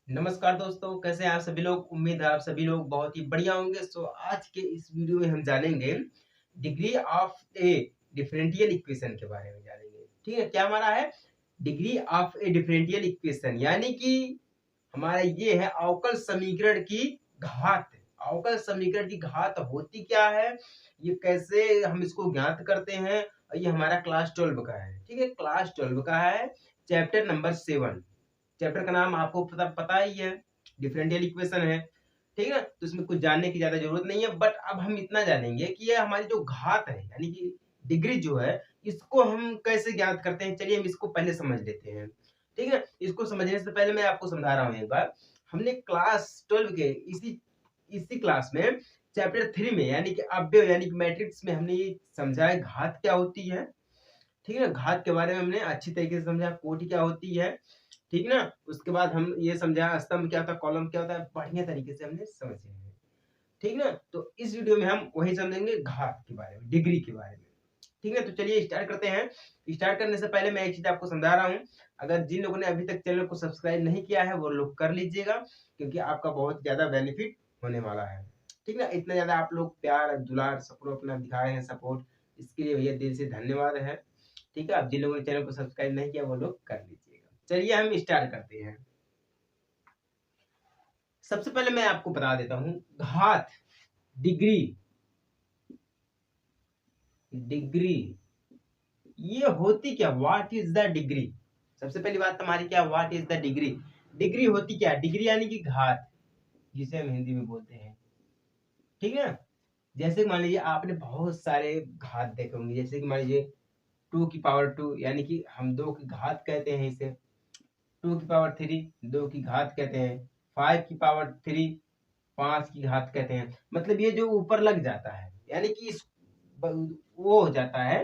नमस्कार दोस्तों, कैसे हैं आप सभी लोग। उम्मीद है आप सभी लोग बहुत ही बढ़िया होंगे। आज के इस वीडियो में हम जानेंगे degree of A differential equation के बारे में जानेंगे। ठीक है, क्या हमारा है degree of A differential equation, यानी कि हमारा ये है अवकल समीकरण की घात। अवकल समीकरण की घात होती क्या है, ये कैसे हम इसको ज्ञात करते हैं, और ये हमारा क्लास 12 का है। ठीक है, क्लास 12 का है, चैप्टर नंबर 7। चैप्टर का नाम आपको पता ही है, डिफरेंशियल इक्वेशन है। ठीक है, तो इसमें कुछ जानने की ज्यादा जरूरत नहीं है। बट अब हम इतना जानेंगे कि ये हमारी जो घात है यानी कि डिग्री जो है, इसको हम कैसे ज्ञात करते हैं। चलिए हम इसको पहले समझ लेते हैं। ठीक है, इसको समझने से पहले मैं आपको समझा रहा हूँ एक बार। हमने क्लास 12 के इसी इसी क्लास में चैप्टर 3 में यानी कि अव्यय यानी कि मैट्रिक्स में हमने ये समझा है घात क्या होती है। ठीक है, घात के बारे में हमने अच्छी तरीके से समझा, कोटि क्या होती है। ठीक ना, उसके बाद हम ये समझा स्तंभ क्या होता है, कॉलम क्या होता है, बढ़िया तरीके से हमने समझे हैं। ठीक ना, तो इस वीडियो में हम वही समझेंगे घात के बारे में, डिग्री के बारे में। ठीक है, तो चलिए स्टार्ट करते हैं। स्टार्ट करने से पहले मैं एक चीज आपको समझा रहा हूँ। अगर जिन लोगों ने अभी तक चैनल को सब्सक्राइब नहीं किया है वो लोग कर लीजिएगा, क्योंकि आपका बहुत ज्यादा बेनिफिट होने वाला है। ठीक ना, इतना ज्यादा आप लोग प्यार दुलार सपोर्ट अपना दिखाए हैं, सपोर्ट, इसके लिए भैया दिल से धन्यवाद है। ठीक है, अब जिन लोगों ने चैनल को सब्सक्राइब नहीं किया वो लोग कर लीजिएगा। चलिए हम स्टार्ट करते हैं। सबसे पहले मैं आपको बता देता हूं घात, डिग्री। डिग्री ये होती क्या, व्हाट इज द डिग्री। सबसे पहली बात हमारी क्या, what is the degree. Degree होती क्या, डिग्री यानी कि घात, जिसे हम हिंदी में बोलते हैं। ठीक है, जैसे मान लीजिए आपने बहुत सारे घात देखे होंगे, जैसे कि मान लीजिए 2 की पावर 2 यानी कि हम 2 की घात कहते हैं इसे। 2 की पावर 3 2 की घात कहते हैं। 5 की पावर 3 5 की घात कहते हैं। मतलब ये जो ऊपर लग जाता है यानी कि इस वो हो जाता है।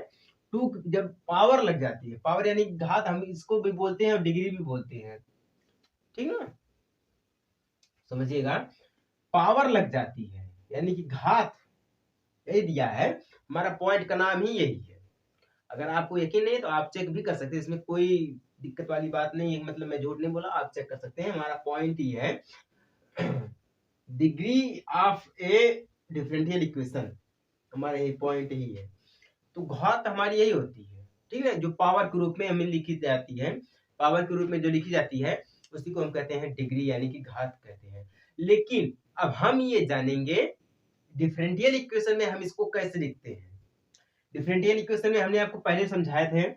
टू जब पावर लग जाती है, पावर यानी घात, हम इसको भी बोलते हैं और डिग्री भी बोलते हैं। ठीक ना, समझिएगा, पावर लग जाती है यानी कि घात, यही दिया है। हमारा पॉइंट का नाम ही यही है। अगर आपको यकीन नहीं तो आप चेक भी कर सकते हैं, इसमें कोई दिक्कत वाली बात नहीं है। मतलब मैं झूठ नहीं बोला, आप चेक कर सकते हैं। हमारा पॉइंट ही है degree of A differential equation, हमारा यही पॉइंट ही है। तो घात हमारी यही होती है। ठीक है, जो पावर के रूप में हमें लिखी जाती है, पावर के रूप में जो लिखी जाती है उसी को हम कहते हैं डिग्री यानी कि घात कहते हैं। लेकिन अब हम ये जानेंगे डिफरेंशियल इक्वेशन में हम इसको कैसे लिखते हैं। डिफरेंशियल इक्वेशन में हमने आपको पहले समझाए थे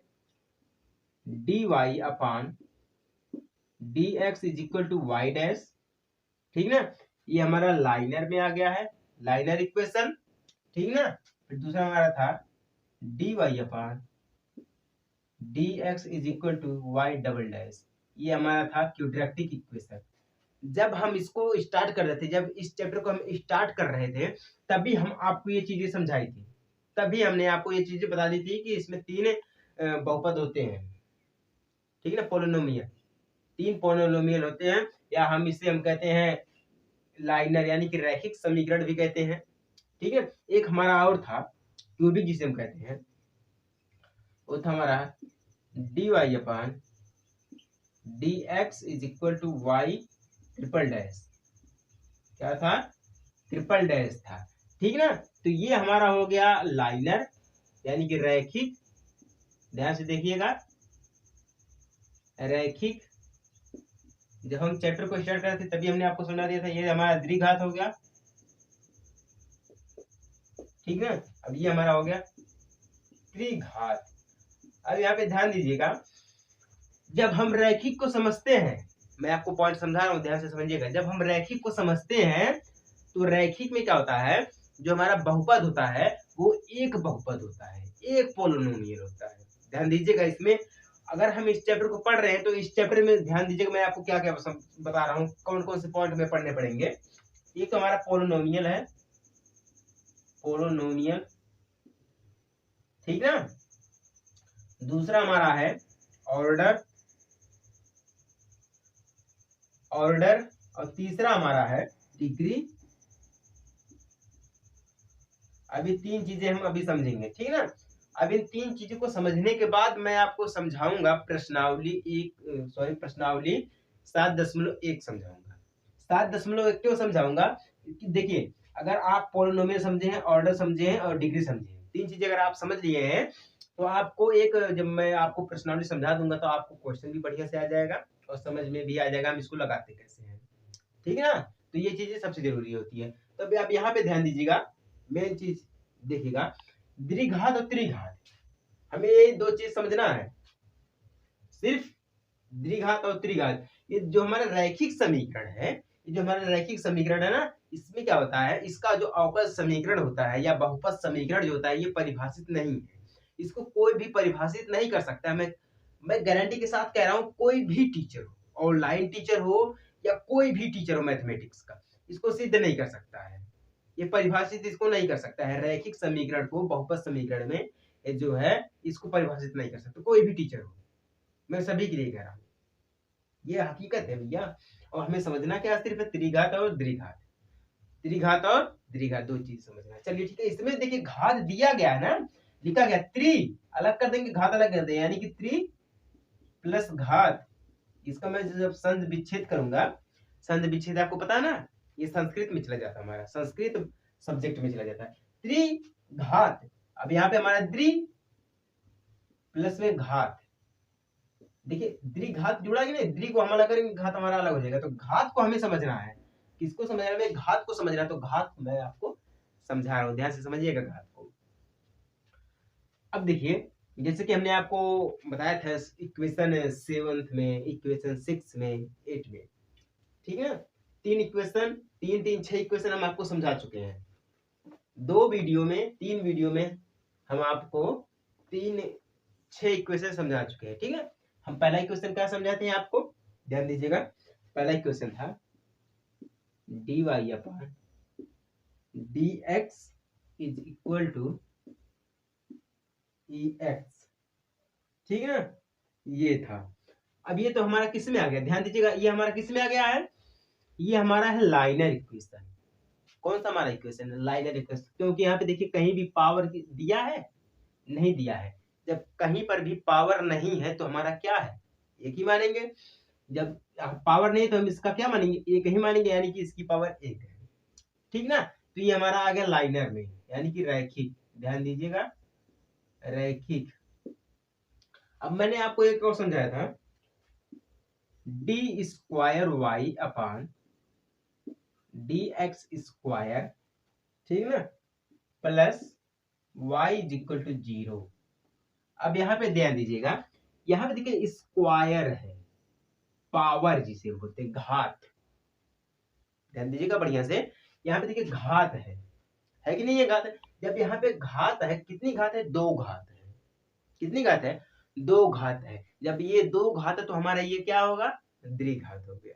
dy अपॉन dx is equal to y dash. ठीक ना, ये हमारा लाइनर में आ गया है, लाइनर इक्वेशन। ठीक ना, फिर दूसरा हमारा था dy अपॉन dx is equal to y double dash, ये हमारा था क्वाड्रेटिक इक्वेशन। जब हम इसको स्टार्ट कर रहे थे, जब इस चैप्टर को हम स्टार्ट कर रहे थे, तभी हम आपको ये चीजें समझाई थी। तभी हमने आपको ये चीजें बता दी थी कि इसमें 3 बहुपद होते हैं। ठीक है ना, पोलिनोमियल, 3 पोलिनोमियल होते हैं, या हम कहते हैं लाइनर यानी कि रैखिक समीकरण भी कहते हैं। ठीक है, एक हमारा और था क्यूबिक जिसे हम कहते हैं, वो था हमारा dy अपॉन dx is equal to y triple dash. क्या था, ट्रिपल डैश था। ठीक ना, तो ये हमारा हो गया लाइनर यानी कि रैखिक। ध्यान से देखिएगा, रैखिक। जब हम चैप्टर को स्टार्ट कर रहे थे तभी हमने आपको समझा दिया था, ये हमारा द्विघात हो गया। ठीक ना, अब ये हमारा हो गया त्रिघात। अब यहाँ पे ध्यान दीजिएगा, जब हम रैखिक को समझते हैं, मैं आपको पॉइंट समझा रहा हूँ, ध्यान से समझिएगा। जब हम रैखिक को समझते हैं तो रैखिक में क्या होता है, जो हमारा बहुपद होता है वो एक बहुपद होता है, एक पोलिनोमियल होता है। ध्यान दीजिएगा इसमें, अगर हम इस चैप्टर को पढ़ रहे हैं तो इस चैप्टर में ध्यान दीजिएगा, मैं आपको क्या क्या बता रहा हूँ, कौन कौन से पॉइंट में पढ़ने पड़ेंगे। एक तो हमारा पोलिनोमियल है, पोलिनोमियल। ठीक ना, दूसरा हमारा है ऑर्डर, ऑर्डर, और तीसरा हमारा है डिग्री। अभी 3 चीजें हम अभी समझेंगे। ठीक ना, अब इन 3 चीजों को समझने के बाद मैं आपको समझाऊंगा प्रश्नावली, एक प्रश्नावली 7.1 समझाऊंगा। 7.1 क्यों समझाऊंगा? क्योंकि देखिए, अगर आप पोलिनोमियल समझे हैं, ऑर्डर समझे हैं और डिग्री समझे हैं, 3 चीजें अगर आप समझ लिए हैं, तो आपको एक, जब मैं आपको प्रश्नावली समझा दूंगा तो आपको क्वेश्चन भी बढ़िया से आ जाएगा और समझ में भी आ जाएगा हम इसको लगाते कैसे हैं। ठीक है ना? तो ये चीजें सबसे जरूरी होती है। तो अभी आप यहाँ पे ध्यान दीजिएगा, मेन चीज देखिएगा, द्विघात और त्रिघात, हमें ये 2 चीज समझना है। सिर्फ द्विघात और त्रिघात, ये जो हमारा रैखिक समीकरण है, ये जो हमारा रैखिक समीकरण है ना, इसमें क्या होता है, इसका जो अवकल समीकरण होता है या बहुपद समीकरण जो होता है, ये परिभाषित नहीं है। इसको कोई भी परिभाषित नहीं कर सकता। मैं गारंटी के साथ कह रहा हूँ, कोई भी टीचर हो, ऑनलाइन टीचर हो या कोई भी टीचर हो मैथमेटिक्स का, इसको सिद्ध नहीं कर सकता है। ये परिभाषित इसको नहीं कर सकता है, रैखिक समीकरण को बहुपद समीकरण में ये जो है इसको परिभाषित नहीं कर सकता कोई भी टीचर हो। मैं सभी के लिए कह रहा हूँ, ये हकीकत है भैया। और हमें समझना क्या, सिर्फ त्रिघात और द्विघात, त्रिघात और द्विघात 2 चीज समझना है। चलिए ठीक है, इसमें देखिए घात दिया गया है ना, लिखा गया त्रि, अलग कर देंगे, घात अलग कर देंगे, यानी कि त्रि प्लस घात। इसका मैं जब संध विच्छेद करूंगा, संध विच्छेद आपको पता है ना, ये संस्कृत में चला जाता है, हमारा संस्कृत सब्जेक्ट में चला जाता है। त्रिघात, अब यहाँ पे हमारा द्वि प्लस में घात, देखिए द्विघात जुड़ा कि नहीं, द्वि को हम अलग करेंगे, घात हमारा अलग हो जाएगा। तो घात को हमें समझना है, किसको समझना है, घात को समझना है। तो घात मैं आपको समझा रहा हूँ, ध्यान से समझिएगा घात को। अब देखिए, जैसे कि हमने आपको बताया था इक्वेशन 7th में, इक्वेशन 6 में, 8 में, ठीक है, 3 इक्वेशन, 6 इक्वेशन हम आपको समझा चुके हैं। 2 वीडियो में, 3 वीडियो में हम आपको 6 इक्वेशन समझा चुके हैं। ठीक है, हम पहला इक्वेशन क्या समझाते हैं आपको, ध्यान दीजिएगा। पहला इक्वेशन था dy अपॉन dx is equal to ex, ठीक है ना, ये था। अब ये तो हमारा किस में आ गया, ध्यान दीजिएगा, ये हमारा किस में आ गया है, ये हमारा है लाइनर इक्वेशन। कौन सा हमारा इक्वेशन है, लाइनर इक्वेशन, क्योंकि यहाँ पे देखिए कहीं भी पावर दिया है, नहीं दिया है। जब कहीं पर भी पावर नहीं है तो हमारा क्या है, एक ही मानेंगे। जब पावर नहीं तो हम इसका क्या मानेंगे, एक ही मानेंगे, यानी कि इसकी पावर 1 है। ठीक ना, तो ये हमारा आ गया लाइनर में, यानी कि रैखिक। ध्यान दीजिएगा, रैखिक। अब मैंने आपको एक और समझाया था, d square y upon D x square, ठीक ना, plus y is equal to 0। अब यहाँ पे ध्यान दीजिएगा, यहाँ पे देखिए स्क्वायर है, पावर जिसे बोलते हैं, घात। ध्यान दीजिएगा बढ़िया से, यहाँ पे देखिए घात है कि नहीं है घात है। जब यहाँ पे घात है, कितनी घात है, 2 घात है। कितनी घात है, 2 घात है। जब ये 2 घात है तो हमारा ये क्या होगा, द्विघात हो गया।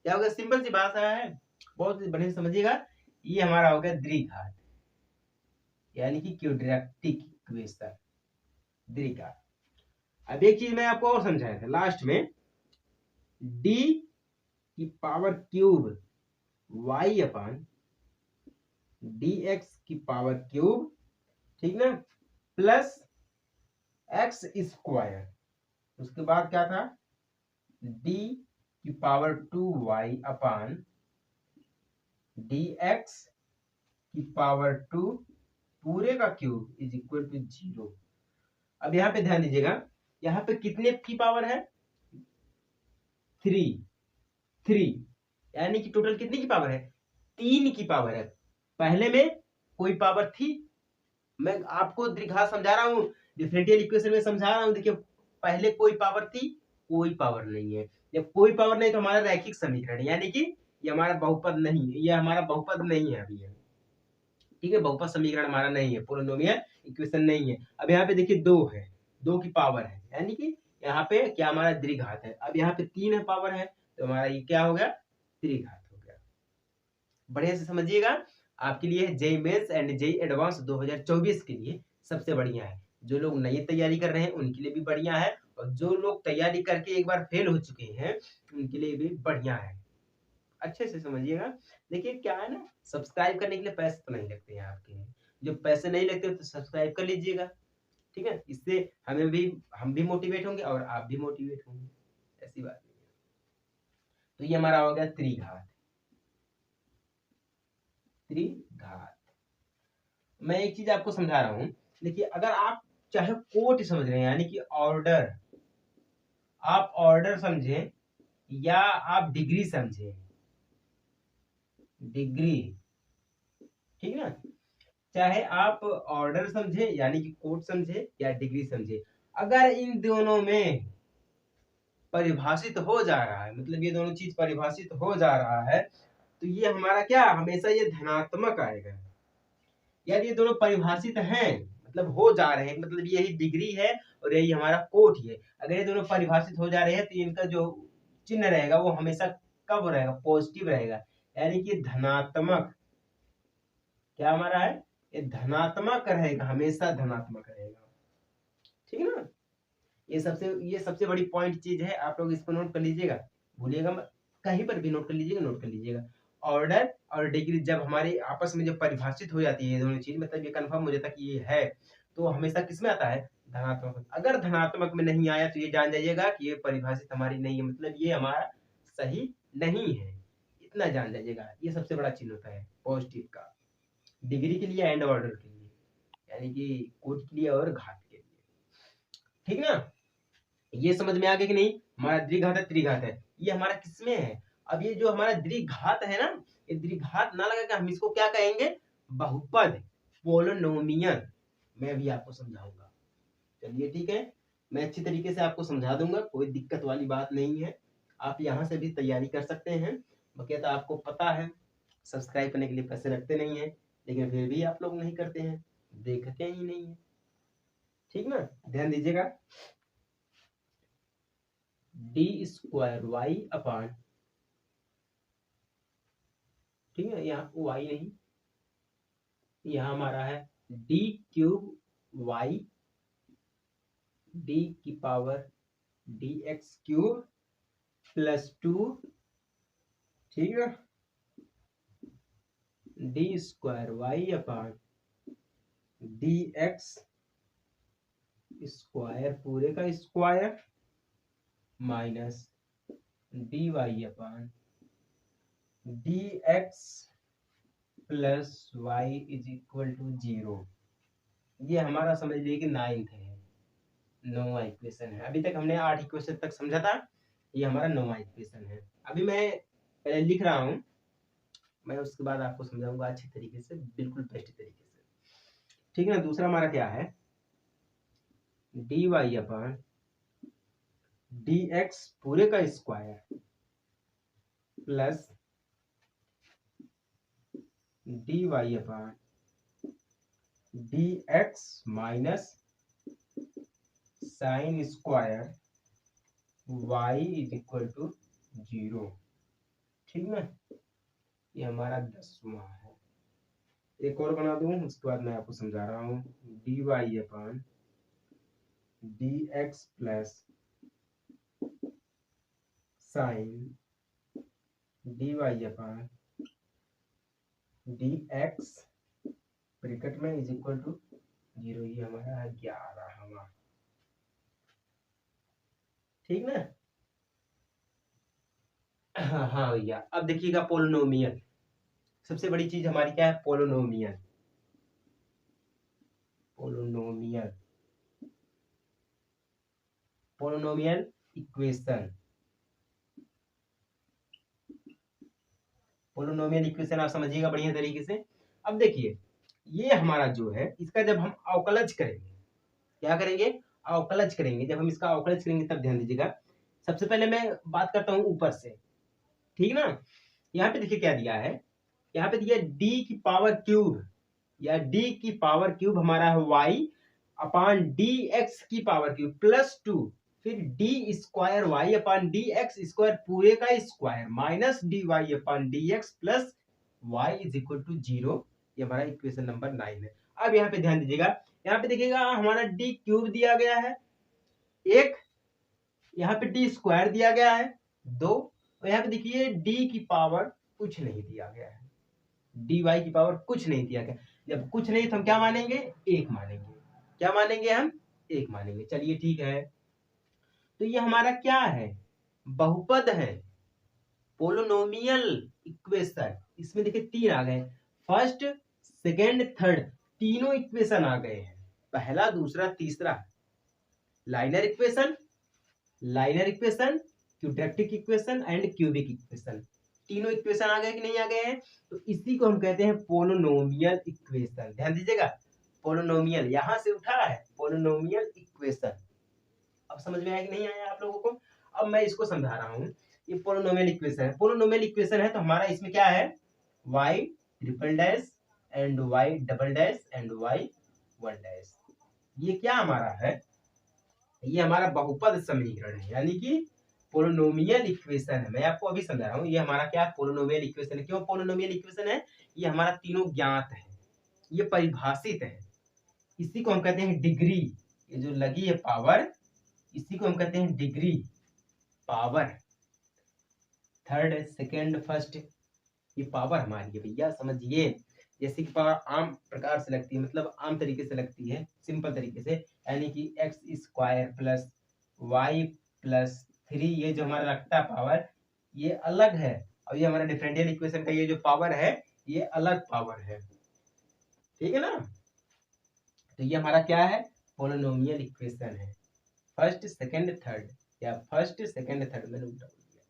क्या होगा, सिंपल सी भाषा है, बहुत बढ़िया से समझिएगा, ये हमारा हो गया द्विघात, यानी कि क्वाड्रेटिक इक्वेशन, द्विघात। अब एक चीज मैं आपको और समझाया था लास्ट में, डी की power cube Y upon D x की पावर क्यूब, ठीक ना, प्लस एक्स स्क्वायर, उसके बाद क्या था, डी की पावर 2y अपान डी एक्स की पावर 2 पूरे का क्यूब इज इक्वल टू 0। अब यहाँ पे ध्यान दीजिएगा, यहाँ पे कितने की पावर है, 3, यानी कि टोटल कितनी की पावर है, 3 की पावर है। पहले में कोई पावर थी, मैं आपको द्विघात समझा रहा हूँ, डिफरेंशियल इक्वेशन में समझा रहा हूँ। देखिए पहले कोई पावर थी, कोई पावर नहीं है। जब कोई पावर नहीं तो हमारा रैखिक समीकरण, यानी कि ये हमारा बहुपद नहीं है, ये हमारा बहुपद नहीं है अभी है, ठीक है, बहुपद समीकरण हमारा नहीं है, पोलिनोमियल इक्वेशन नहीं है। अब यहाँ पे देखिए 2 है, 2 की पावर है, यानी कि यहाँ पे क्या हमारा द्विघात है। अब यहाँ पे 3 है पावर है, तो हमारा ये क्या हो गया, त्रिघात हो गया। बढ़िया से समझिएगा, आपके लिए JEE mains and JEE advance 2024 के लिए सबसे बढ़िया है। जो लोग नई तैयारी कर रहे हैं उनके लिए भी बढ़िया है, और जो लोग तैयारी करके एक बार फेल हो चुके हैं उनके लिए भी बढ़िया है। अच्छे से समझिएगा। देखिए क्या है ना, सब्सक्राइब करने के लिए पैसे तो नहीं लगते हैं आपके, जो पैसे नहीं लगते तो सब्सक्राइब कर लीजिएगा, ठीक है, इससे हम भी मोटिवेट होंगे और आप भी मोटिवेट होंगे, ऐसी बात नहीं है। तो ये हमारा हो गया त्रिघात। त्रिघात। मैं एक चीज आपको समझा रहा हूं, देखिए अगर आप चाहे कोट समझ रहे हैं यानी कि ऑर्डर, आप ऑर्डर समझें या आप डिग्री समझें, डिग्री, ठीक ना, चाहे आप ऑर्डर समझे यानी कि कोट समझे या डिग्री समझे, अगर इन दोनों में परिभाषित हो जा रहा है, मतलब ये दोनों चीज परिभाषित हो जा रहा है, तो ये हमारा क्या हमेशा ये धनात्मक आएगा। यार ये दोनों परिभाषित हैं, मतलब हो जा रहे हैं, मतलब यही डिग्री है और यही हमारा कोट ही है। अगर ये दोनों परिभाषित हो जा रहे हैं तो इनका जो चिन्ह रहेगा वो हमेशा कब रहेगा, पॉजिटिव रहेगा, यानी कि धनात्मक। क्या हमारा है, ये धनात्मक रहेगा, हमेशा धनात्मक रहेगा, ठीक है ना। ये सबसे बड़ी पॉइंट चीज है, आप लोग इसको नोट कर लीजिएगा, भूलिएगा मत, कहीं पर भी नोट कर लीजिएगा, नोट कर लीजिएगा। ऑर्डर और डिग्री जब हमारे आपस में जब परिभाषित हो जाती है ये दोनों चीज, मतलब ये कंफर्म हो जाता है कि ये है, तो हमेशा किसमें आता है, धनात्मक। अगर धनात्मक में नहीं आया तो ये जान जाइएगा कि ये परिभाषित हमारी नहीं है, मतलब ये हमारा सही नहीं है, इतना जान जाइएगा। ये सबसे बड़ा चिन्ह होता है पॉजिटिव का, डिग्री के लिए एंड ऑर्डर के लिए, यानी कि कोट के लिए और घात के लिए, ठीक ना। ये समझ में आ गया कि नहीं, हमारा द्विघात है त्रिघात है, ये हमारा किसमें है। अब ये जो हमारा द्विघात है ना, ये द्विघात ना लगा के हम इसको क्या कहेंगे, बहुपद, पोलिनोमियल। मैं भी आपको समझाऊंगा, चलिए ठीक है, मैं अच्छी तरीके से आपको समझा दूंगा, कोई दिक्कत वाली बात नहीं है। आप यहाँ से भी तैयारी कर सकते हैं, बकायदा आपको पता है सब्सक्राइब करने के लिए पैसे लगते नहीं है, लेकिन फिर भी आप लोग नहीं करते हैं, देखते ही नहीं है, ठीक ना, ध्यान दीजिएगा। डी स्क्वायर वाई अपान, ठीक है, यहाँ वाई नहीं, यहाँ हमारा है डी क्यूब वाई डी की power d x cube plus 2, ठीक है, d square y upon D x square पूरे का square minus d Y upon D x plus y is equal to 0। ये हमारा समझ लीजिए कि 9th है, 9वां इक्वेशन है। अभी तक हमने 8 इक्वेशन तक समझा था, ये हमारा 9वां इक्वेशन है। अभी मैं पहले लिख रहा हूँ, मैं उसके बाद आपको समझाऊंगा अच्छे तरीके से, बिल्कुल बेस्ट तरीके से, ठीक है ना। दूसरा हमारा क्या है, d Y upon D x पूरे का square plus d Y upon D x minus sine square y is equal to 0, ठीक ना। ये हमारा 10वां है। एक और बना दूं, उसके बाद मैं आपको समझा रहा हूँ, D Y upon D x plus sine D Y upon D X bracket में इज इक्वल टू 0। ये हमारा है 11वां, ठीक ना। हाँ भैया, अब देखिएगा पोलिनोमियल, सबसे बड़ी चीज हमारी क्या है, polynomial. Polynomial, polynomial equation, polynomial equation आप समझिएगा बढ़िया तरीके से। अब देखिए ये हमारा जो है, इसका जब हम अवकलज करेंगे, क्या करेंगे, अवकलज करेंगे, जब हम इसका अवकलज करेंगे तब ध्यान दीजिएगा। सबसे पहले मैं बात करता हूँ ऊपर से, ठीक ना। यहाँ पे देखिए क्या दिया है, यहाँ पे दिया डी की पावर क्यूब, या डी की पावर क्यूब हमारा है वाई अपान डी एक्स की पावर क्यूब प्लस 2, फिर d square y upon D x square पूरे का square minus d Y upon D x plus y is equal to 0। ये हमारा इक्वेशन नंबर 9 है। अब यहाँ पे ध्यान दीजिएगा, यहाँ पे देखिएगा हमारा डी क्यूब दिया गया है एक, यहाँ पे डी स्क्वायर दिया गया है 2, और यहाँ पे देखिए डी की पावर कुछ नहीं दिया गया है, डी वाई की पावर कुछ नहीं दिया गया। जब कुछ नहीं तो हम क्या मानेंगे, एक मानेंगे, क्या मानेंगे हम, एक मानेंगे। चलिए ठीक है, तो ये हमारा क्या है, बहुपद है, पोलिनोमियल इक्वेशन, इसमें देखिए 3 आ गए, फर्स्ट सेकेंड थर्ड, तीनों इक्वेशन आ गए हैं, पहला दूसरा तीसरा, liner equation, quadratic equation and cubic equation, तीनों इक्वेशन आ गए कि नहीं आ गए हैं? तो इसी को हम कहते हैं पोलिनोमियल इक्वेशन। ध्यान दीजिएगा, पोलिनोमियल यहां से उठा है, पोलिनोमियल इक्वेशन। अब समझ में आया कि नहीं आया आप लोगों को? अब मैं इसको समझा रहा हूँ। ये पोलिनोमियल इक्वेशन है, पोलिनोमियल इक्वेशन है तो हमारा इसमें क्या है, y triple dash and y double dash and y one dash. ये क्या हमारा है, ये हमारा बहुपद समीकरण है, यानी कि पोलिनोमियल इक्वेशन है। मैं आपको अभी समझा रहा हूँ, ये हमारा क्या पोलिनोमियल इक्वेशन है। क्यों पोलिनोमियल इक्वेशन है? ये हमारा तीनों ज्ञात है, ये परिभाषित है, इसी को हम कहते हैं डिग्री। ये जो लगी है पावर, इसी को हम कहते हैं degree, power third second first, ये पावर हमारी है भैया, समझिए। जैसे कि पावर आम प्रकार से लगती है, मतलब आम तरीके से लगती है, सिंपल तरीके से, यानी कि x square plus y plus 3, ये जो हमारा लगता है पावर, ये अलग है, और ये हमारा डिफरेंशियल इक्वेशन का ये जो पावर है, ये अलग पावर है, ठीक है ना। तो ये हमारा क्या है, पोलिनोमियल इक्वेशन है, फर्स्ट सेकेंड थर्ड, या फर्स्ट सेकेंड थर्ड, मैंने उल्टा बोल दिया,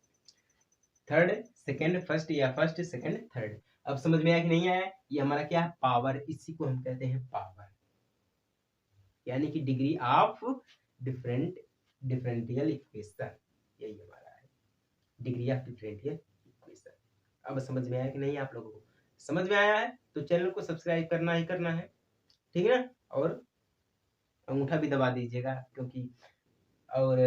थर्ड सेकेंड फर्स्ट या फर्स्ट सेकेंड थर्ड। अब समझ में आया कि नहीं आया? ये हमारा क्या है, पावर, इसी को हम कहते हैं पावर, यानी कि डिग्री ऑफ डिफरेंशियल इक्वेशन, यही हमारा है, डिग्री ऑफ डिफरेंशियल इक्वेशन। अब समझ में आया कि नहीं आप लोगों को? समझ में आया है तो चैनल को सब्सक्राइब करना ही करना है, ठीक है ना, और अंगूठा भी दबा दीजिएगा, क्योंकि और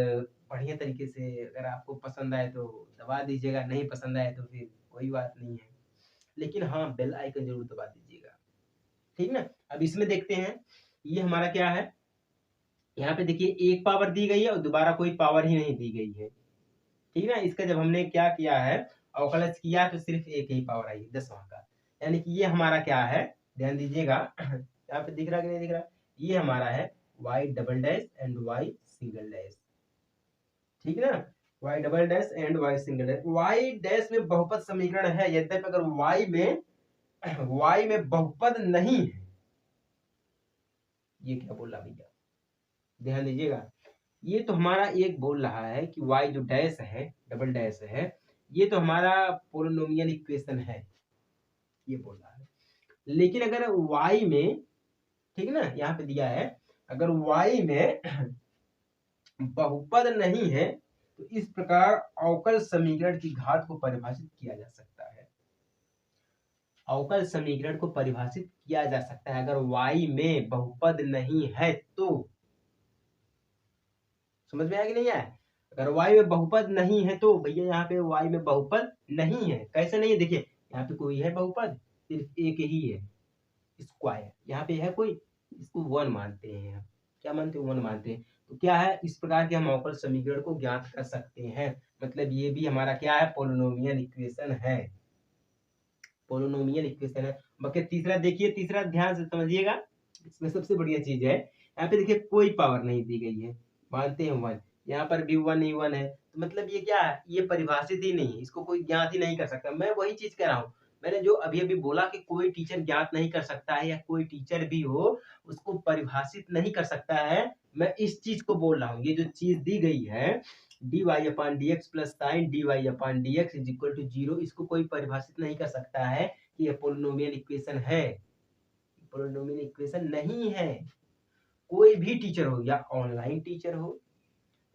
बढ़िया तरीके से अगर आपको पसंद आए तो दबा दीजिएगा, नहीं पसंद आए तो फिर कोई बात नहीं है, लेकिन हाँ बेल आइकन जरूर दबा दीजिएगा, ठीक ना। अब इसमें देखते हैं, ये हमारा क्या है, यहाँ पे देखिए एक पावर दी गई है और दोबारा कोई पावर ही नहीं दी गई है, ठीक ना। इसका जब हमने क्या किया है, अवकलज किया, तो सिर्फ एक ही पावर आई, 10वां का, यानी कि ये हमारा क्या है, ध्यान दीजिएगा, यहाँ पे दिख रहा कि नहीं दिख रहा, ये हमारा है y double dash and y single dash, ठीक है ना, y double dash and y single dash. y dash में बहुपद समीकरण है, यद्यपि अगर y में बहुपद नहीं है, ये क्या बोल रहा भैया, ध्यान दीजिएगा, ये तो हमारा एक बोल रहा है कि y जो डैश है, डबल डैश है, ये तो हमारा पोलिनोमियल इक्वेशन है, ये बोल रहा है। लेकिन अगर y में, ठीक है ना, यहाँ पे दिया है, अगर y में बहुपद नहीं है तो इस प्रकार अवकल समीकरण की घात को परिभाषित किया जा सकता है, अवकल समीकरण को परिभाषित किया जा सकता है अगर y में बहुपद नहीं है तो। समझ में आया कि नहीं आया? अगर y में बहुपद नहीं है तो भैया, यहाँ पे y में बहुपद नहीं है, कैसे नहीं है, देखिए यहाँ पे कोई है बहुपद, सिर्फ एक ही है, स्क्वायर, यहाँ पे है कोई, इसको वन मानते हैं, क्या मानते हैं, वन मानते हैं, तो क्या है, इस प्रकार के हम अवकल समीकरण को ज्ञात कर सकते हैं, मतलब ये भी हमारा क्या है, पोलिनोमियल इक्वेशन है, पोलिनोमियल इक्वेशन है। बाकी तीसरा देखिए, तीसरा ध्यान से समझिएगा, इसमें सबसे बढ़िया चीज है, यहाँ पे देखिए कोई पावर नहीं दी गई है, मानते हैं वन, यहाँ पर भी वन ही वन है, तो मतलब ये क्या है, ये परिभाषित ही नहीं है, इसको कोई ज्ञात ही नहीं कर सकता। मैं वही चीज कह रहा हूँ, मैंने जो अभी अभी बोला कि कोई टीचर ज्ञात नहीं कर सकता है, या कोई टीचर भी हो उसको परिभाषित नहीं कर सकता है, मैं इस चीज को बोल रहा हूँ। ये जो चीज दी गई है dy/dx plus sine dy/dx is equal to 0, इसको कोई परिभाषित नहीं कर सकता है कि ये पोलिनोमियल इक्वेशन है, पोलिनोमियल इक्वेशन नहीं है। कोई भी टीचर हो, या ऑनलाइन टीचर हो,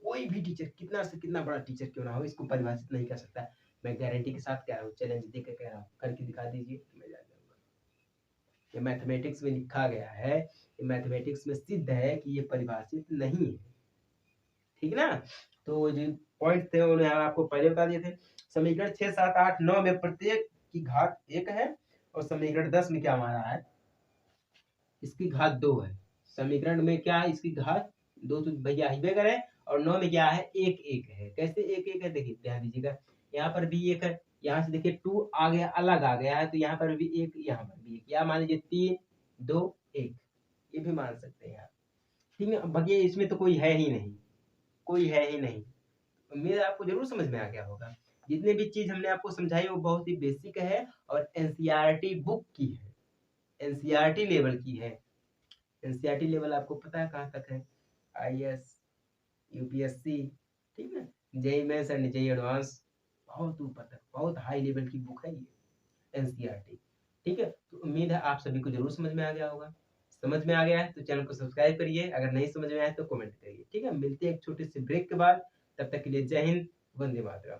कोई भी टीचर, कितना से कितना बड़ा टीचर क्यों ना हो, इसको परिभाषित नहीं कर सकता। मैं गारंटी के साथ कह रहा हूँ, चैलेंज देकर कह रहा हूँ, करके दिखा दीजिए, मैं जा जाऊंगा। ये मैथमेटिक्स में लिखा गया है, ये मैथमेटिक्स में सिद्ध है कि ये परिभाषित नहीं है, ठीक ना। तो जो पॉइंट थे उन्हें आपको पहले बता दिए थे। समीकरण 6, 7, 8, 9 में प्रत्येक की घात 1 है, और समीकरण 10 में क्या हमारा है, इसकी घात 2 है। समीकरण में क्या है, इसकी घात 2 तो भैया हिबे करे, और 9 में क्या है, 1 1 है। कैसे 1 1 है, देखिए ध्यान दीजिएगा, यहाँ पर भी 1 है, यहाँ से देखिए 2 आ गया, अलग आ गया है, तो यहाँ पर भी 1, यहाँ पर भी 1, या मान लीजिए 3 2 1, ये भी मान सकते हैं आप, ठीक है। भैया इसमें तो कोई है ही नहीं, कोई है ही नहीं, उम्मीद है आपको जरूर समझ में आ गया होगा। जितने भी चीज हमने आपको समझाई वो बहुत ही बेसिक है और एनसीईआरटी बुक की है, एनसीईआरटी लेवल की है। एनसीईआरटी लेवल आपको पता है कहाँ तक है, आईएएस, यूपीएससी, ठीक है, JEE mains and JEE advance, बहुत ऊपर तक, बहुत हाई लेवल की बुक है ये एनसीईआरटी। ठीक है, तो उम्मीद है आप सभी को जरूर समझ में आ गया होगा। समझ में आ गया है तो चैनल को सब्सक्राइब करिए, अगर नहीं समझ में आया तो कमेंट करिए। ठीक है, मिलते हैं एक छोटे से ब्रेक के बाद, तब तक के लिए जय हिंद, वंदे मातरम।